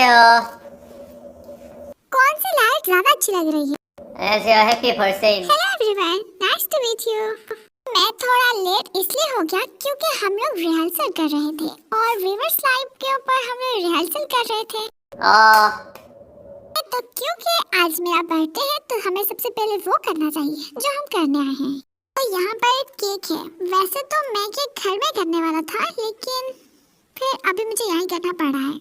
안녕하세요. कौन सी लाइट ज्यादा अच्छी लग रही है? 안녕하세요. Happy birthday. Hello everyone, nice to meet you. मैं थोड़ा लेट इसलिए हो गया क्योंकि हम लोग रिहर्सल कर रहे थे और व्यूअर्स लाइव के ऊपर हम लोग रिहर्सल कर रहे थे। तो क्योंकि आज मेरा बर्थडे है तो हमें सबसे पहले वो करना चाहिए जो हम करने आए हैं। तो यहाँ पर एक केक है। वैसे तो मैं केक घर में करने वाला था, लेकिन फिर अभी मुझे यहीं करना पड़ा है।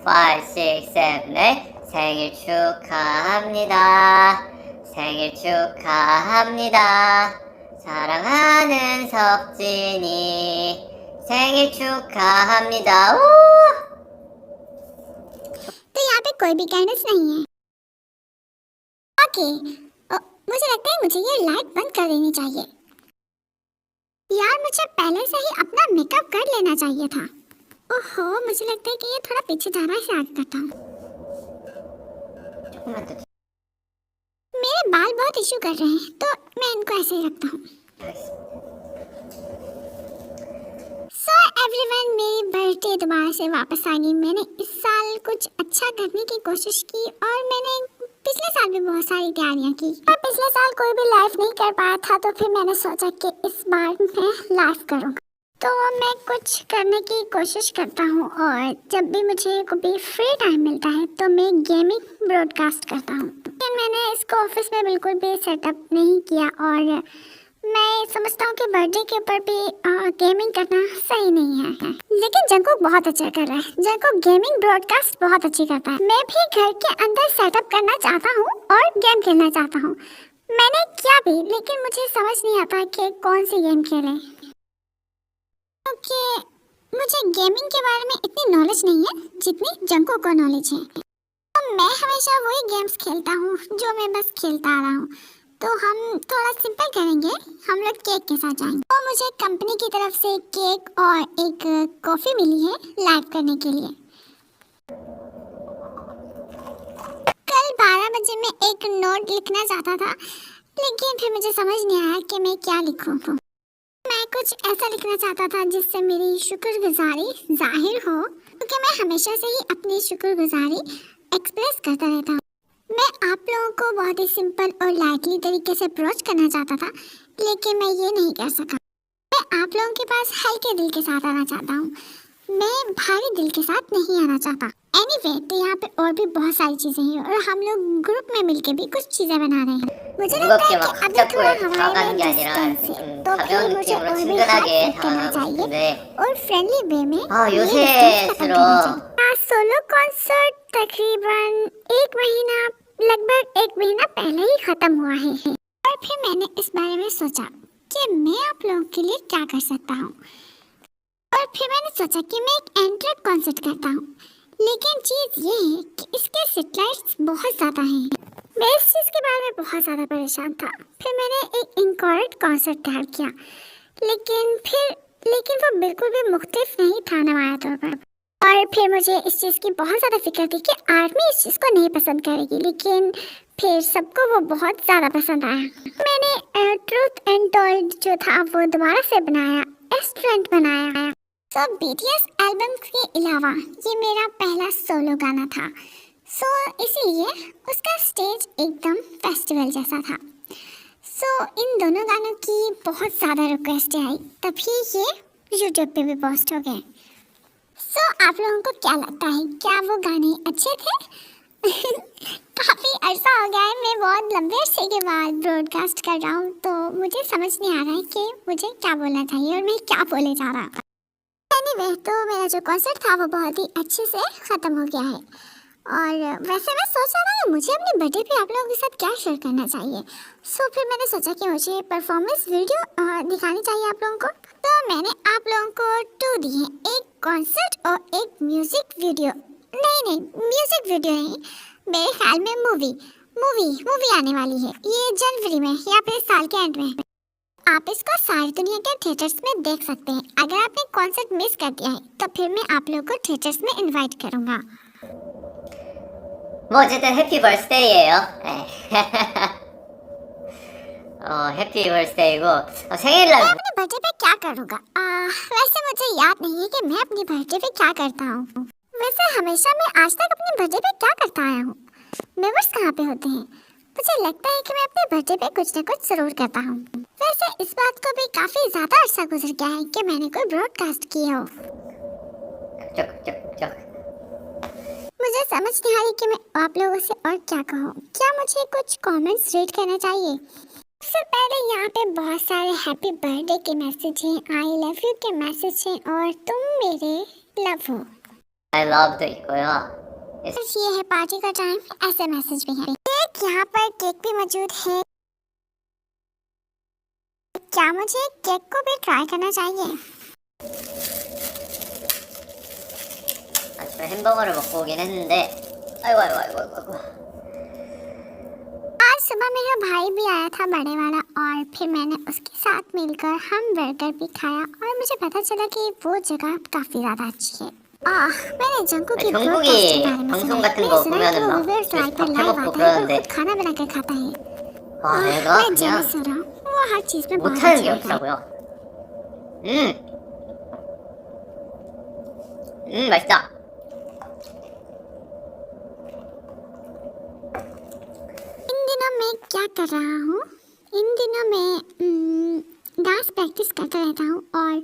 5, 6, 7, 8 생일 축하합니다. 생일 축하합니다. 사랑하는 석진이 생일 축하합니다. तो यहाँ पे कोई भी गाइडेंस नहीं है। ओके, मुझे लगता है मुझे ये लाइट बंद कर देनी चाहिए। यार, मुझे पहले से ही अपना मेकअप कर लेना चाहिए था। ओहो, मुझे लगता है कि ये थोड़ा पीछे जा रहा है, इसे आगे करता हूँ। मेरे बाल बहुत इशू कर रहे हैं तो मैं इनको ऐसे ही रखता हूँ। सो एवरीवन, मेरी बर्थडे दोबारा से वापस आ गई। मैंने इस साल कुछ अच्छा करने की कोशिश की और मैंने पिछले साल भी बहुत सारी तैयारियां की, पर पिछले साल कोई भी लाइव नहीं कर पाया था, तो फिर मैंने सोचा कि इस बार मैं लाइव करूँगा। तो मैं कुछ करने की कोशिश करता हूँ और जब भी मुझे कभी फ्री टाइम मिलता है तो मैं गेमिंग ब्रॉडकास्ट करता हूँ। लेकिन मैंने इसको ऑफिस में बिल्कुल भी सेटअप नहीं किया और मैं समझता हूँ कि बर्थडे के ऊपर भी गेमिंग करना सही नहीं है। लेकिन जंकुक बहुत अच्छा कर रहा है। जंकुक गेमिंग ब्रॉडकास्ट बहुत अच्छी करता है। मैं भी घर के अंदर सेटअप करना चाहता हूँ और गेम खेलना चाहता हूँ। मैंने किया भी, लेकिन मुझे समझ नहीं आता कि कौन सी गेम खेलें, क्योंकि मुझे गेमिंग के बारे में इतनी नॉलेज नहीं है जितनी जंकुक को नॉलेज है। तो मैं हमेशा वही गेम्स खेलता हूँ जो मैं बस खेलता आ रहा हूँ। तो हम थोड़ा सिंपल करेंगे, हम लोग केक के साथ जाएंगे। तो मुझे कंपनी की तरफ से केक और एक कॉफ़ी मिली है लाइव करने के लिए। कल 12 बजे मैं एक नोट लिखना चाहता था, लेकिन फिर मुझे समझ नहीं आया कि मैं क्या लिखूं। मैं कुछ ऐसा लिखना चाहता था जिससे मेरी शुक्रगुजारी जाहिर हो, क्योंकि मैं हमेशा से ही अपनी शुक्रगुजारी एक्सप्रेस करता रहता हूँ। मैं आप लोगों को बहुत ही सिंपल और लाइटली तरीके से अप्रोच करना चाहता था, लेकिन मैं ये नहीं कर सका। मैं आप लोगों के पास हल्के दिल के साथ आना चाहता हूँ, मैं भारी दिल के साथ नहीं आना चाहता। एनीवे, तो यहाँ पे और भी बहुत सारी चीजें हैं और हम लोग ग्रुप में मिलके भी कुछ चीजें बना रहे हैं। मुझे लगता है कि अभी थोड़ा हमारे में डिस्टेंस है, तो फिर मुझे और भी हार्ड करना चाहिए और फ्रेंडली वे में ये डिस्टेंस खत्म करना चाहिए। सोलो कॉन्सर्ट तकरीबन लगभग एक महीना पहले ही खत्म हुआ है और फिर मैंने इस बारे में सोचा कि मैं आप लोगों के लिए क्या कर सकता हूँ। और फिर मैंने सोचा कि मैं एक एंट्रेड कॉन्सर्ट करता हूँ, लेकिन चीज़ ये है कि इसके सेटेलाइट्स बहुत ज़्यादा हैं। मैं इस चीज़ के बारे में बहुत ज़्यादा परेशान था। फिर मैंने एक इनकॉरेक्ट कॉन्सर्ट तैयार किया, लेकिन वो बिल्कुल भी मुख्तलिफ नहीं था नवाया तौर पर। और फिर मुझे इस चीज़ की बहुत ज़्यादा फिक्र थी कि आर्मी इस चीज़ को नहीं पसंद करेगी, लेकिन फिर सबको वो बहुत ज़्यादा पसंद आया। मैंने ट्रूथ एंड टोल्ड जो था वो दोबारा से बनाया, एस्ट्रेंट बनाया। तो BTS एल्बम के अलावा ये मेरा पहला सोलो गाना था, सो इसीलिए उसका स्टेज एकदम फेस्टिवल जैसा था। सो इन दोनों गानों की बहुत ज़्यादा रिक्वेस्ट आई, तभी ये यूट्यूब पे भी पोस्ट हो गए। सो आप लोगों को क्या लगता है, क्या वो गाने अच्छे थे? काफ़ी अरसा हो गया है, मैं बहुत लंबे अरसे के बाद ब्रॉडकास्ट कर रहा हूँ, तो मुझे समझ नहीं आ रहा है कि मुझे क्या बोलना चाहिए और मैं क्या बोले जा रहा हूँ। एनीवे, तो मेरा जो कॉन्सर्ट था वो बहुत ही अच्छे से ख़त्म हो गया है। और वैसे मैं सोच रहा था कि मुझे अपने बर्थडे पे आप लोगों के साथ क्या शेयर करना चाहिए। सो फिर मैंने सोचा कि मुझे परफॉर्मेंस वीडियो दिखानी चाहिए आप लोगों को। तो मैंने आप लोगों को 2 दिए, एक कॉन्सर्ट और एक म्यूज़िक वीडियो। नहीं, म्यूज़िक वीडियो नहीं, मेरे ख्याल में मूवी आने वाली है ये जनवरी में या फिर साल के एंड में। आप इसको सारी दुनिया के थिएटर्स में देख सकते हैं। अगर आपने कॉन्सर्ट मिस कर दिया है तो फिर मैं आप लोगों को थिएटर्स में इनवाइट करूंगा। 뭐 어쨌든 해피 버스데이예요. 해피 बर्थडे이고 생일날 मैं अपने बर्थडे पे क्या करूँगा? वैसे मुझे याद नहीं है कि मैं अपनी बर्थडे पे क्या करता हूँ। वैसे हमेशा मैं आज तक अपने बर्थडे पे क्या करता आया हूँ? मेंबर्स कहाँ पे होते हैं? मुझे लगता है कि मैं अपने बर्थडे पे कुछ न कुछ जरूर करता हूँ। वैसे इस बात को भी काफी ज्यादा अर्सा गुजर गया है कि मैंने कोई ब्रॉडकास्ट किया हो। चुक चुक चुक। मुझे समझ नहीं आ रही कि मैं आप लोगों से और क्या कहूँ। क्या मुझे कुछ कमेंट्स रीड करना चाहिए? सबसे पहले यहाँ पे बहुत सारे हैप्पी बर्थडे के मैसेज हैं, आई लव यू के मैसेज हैं और तुम मेरे लव हो। I love the इकोया। बस ये है पार्टी का टाइम, ऐसे मैसेज भी हैं। केक यहाँ पर केक भी मौजूद है। क्या मुझे केक को भी ट्राई करना चाहिए? 아침에 햄버거를 먹고 오긴 했는데 아이고. आज सुबह मेरा भाई भी आया था, बड़े वाला, और फिर मैंने उसके साथ मिलकर हम बर्गर भी खाया और मुझे पता चला कि वो जगह काफी ज्यादा अच्छी है। मैंने जंकू की 정국이 ब्रॉडकास्ट के बारे में 방송 सुना। 같은 거 मैंने सुना है कि 보면은 वो 막 वीवर ट्राई पर 밥 लाइव 해먹고 आता है और 그러는데 खुद खाना बना कर खाता है। 내가 मैं 그냥 जेलस हो रहा हूँ, वो हर चीज में बहुत 못하는 게 अच्छा है। 없다고요. 맛있다. इन दिनों मैं क्या कर रहा हूँ? इन दिनों मैं डांस प्रैक्टिस करता रहता हूँ और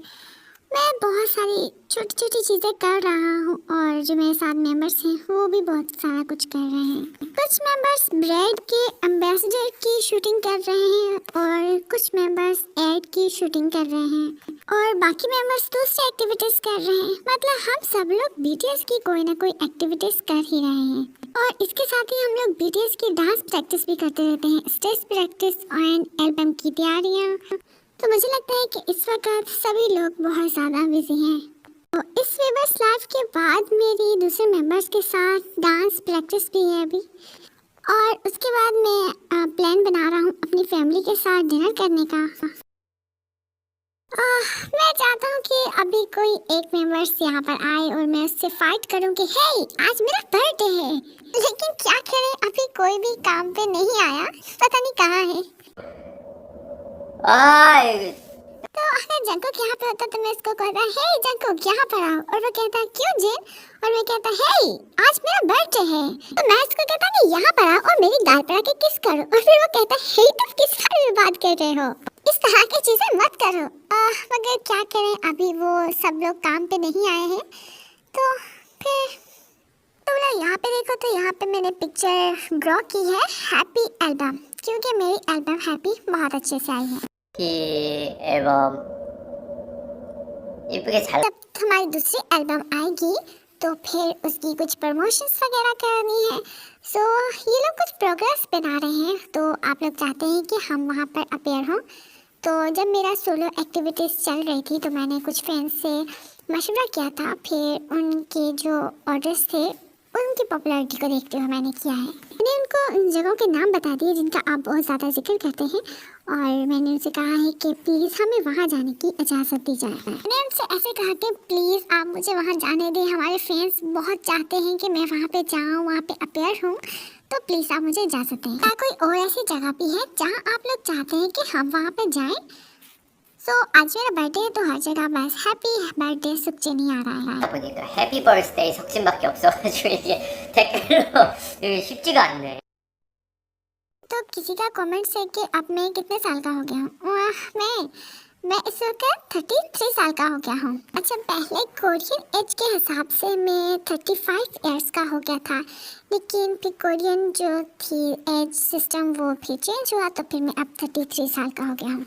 मैं बहुत सारी छोटी छोटी चीज़ें कर रहा हूँ और जो मेरे साथ मेंबर्स हैं वो भी बहुत सारा कुछ कर रहे हैं। कुछ मेंबर्स ब्रेड के एम्बेसडर की शूटिंग कर रहे हैं और कुछ मेंबर्स एड की शूटिंग कर रहे हैं और बाकी मेंबर्स दूसरी एक्टिविटीज़ कर रहे हैं। मतलब हम सब लोग बीटीएस की कोई ना कोई एक्टिविटीज़ कर ही रहे हैं और इसके साथ ही हम लोग बीटीएस की डांस प्रैक्टिस भी करते रहते हैं, स्टेज प्रैक्टिस और एल्बम की तैयारियाँ। तो मुझे लगता है कि इस वक्त सभी लोग बहुत ज़्यादा बिजी हैं। तो इस वीवर्स लाइव के बाद मेरी दूसरे मेंबर्स के साथ डांस प्रैक्टिस भी है अभी, और उसके बाद मैं प्लान बना रहा हूँ अपनी फैमिली के साथ डिनर करने का। मैं चाहता हूँ कि अभी कोई एक मेंबर्स यहाँ पर आए और मैं उससे फाइट करूँ कि हे आज मेरा बर्थडे है, लेकिन क्या करें अभी कोई भी काम पे नहीं आया, पता नहीं कहाँ है। तो अगर जंकुक यहाँ पे होता तो मैं इसको कहता हे जंकुक यहाँ पर आओ, और वो कहता क्यों जिन, और मैं कहता हे आज मेरा बर्थडे है, तो मैं इसको कहता कि यहाँ पर आओ और मेरी गाल पर आके किस करो, और फिर वो कहता हे तुम किस बारे में बात कर रहे हो, इस तरह की चीजें मत करो। मगर क्या करें अभी वो सब लोग काम पे नहीं आए हैं। तो फिर तुम लोग यहाँ पे देखो तो यहाँ पे मैंने पिक्चर ड्रॉ की है हैप्पी एल्बम, क्योंकि मेरी एल्बम हैप्पी बहुत अच्छे से आई है। 이 앨범 예쁘게 잘 जब हमारी दूसरी एल्बम आएगी तो फिर उसकी कुछ प्रमोशंस वगैरह करनी है। सो ये लोग कुछ प्रोग्रेस बना रहे हैं, तो आप लोग चाहते हैं कि हम वहाँ पर अपेयर हों। तो जब मेरा सोलो एक्टिविटीज़ चल रही थी तो मैंने कुछ फ्रेंड्स से मशवरा किया था, फिर उनके जो ऑर्डर्स थे उनकी पॉपुलैरिटी को देखते हुए मैंने किया है। मैंने उनको उन जगहों के नाम बता दिए जिनका आप बहुत ज़्यादा जिक्र करते हैं, और मैंने उनसे कहा है कि प्लीज़ हमें वहाँ जाने की इजाज़त दी जाए। मैंने उनसे ऐसे कहा कि प्लीज़ आप मुझे वहाँ जाने दें, हमारे फ्रेंड्स बहुत चाहते हैं कि मैं वहाँ पे जाऊँ, वहाँ पे अपेयर हूँ, तो प्लीज़ आप मुझे इजाज़त दें। क्या कोई और ऐसी जगह भी है जहाँ आप लोग चाहते हैं कि हम वहाँ पर जाएँ? सो आज मेरा बर्थडे है तो हर जगह बस हैप्पी बर्थडे 숙제니 आ रहा है। 보니까 해피 버스데이 석진밖에 없어가지고 이게 댓글로 이게 쉽지가 않네. तो किसी का कमेंट्स है कि अब मैं कितने साल का हो गया हूँ? मैं इस वक्त 33 साल का हो गया हूँ। अच्छा, पहले कोरियन एज के हिसाब से मैं 35 इयर्स का हो गया था, लेकिन फिर कोरियन जो थी एज सिस्टम वो फिर चेंज हुआ, तो फिर मैं अब 33 साल का हो गया हूँ।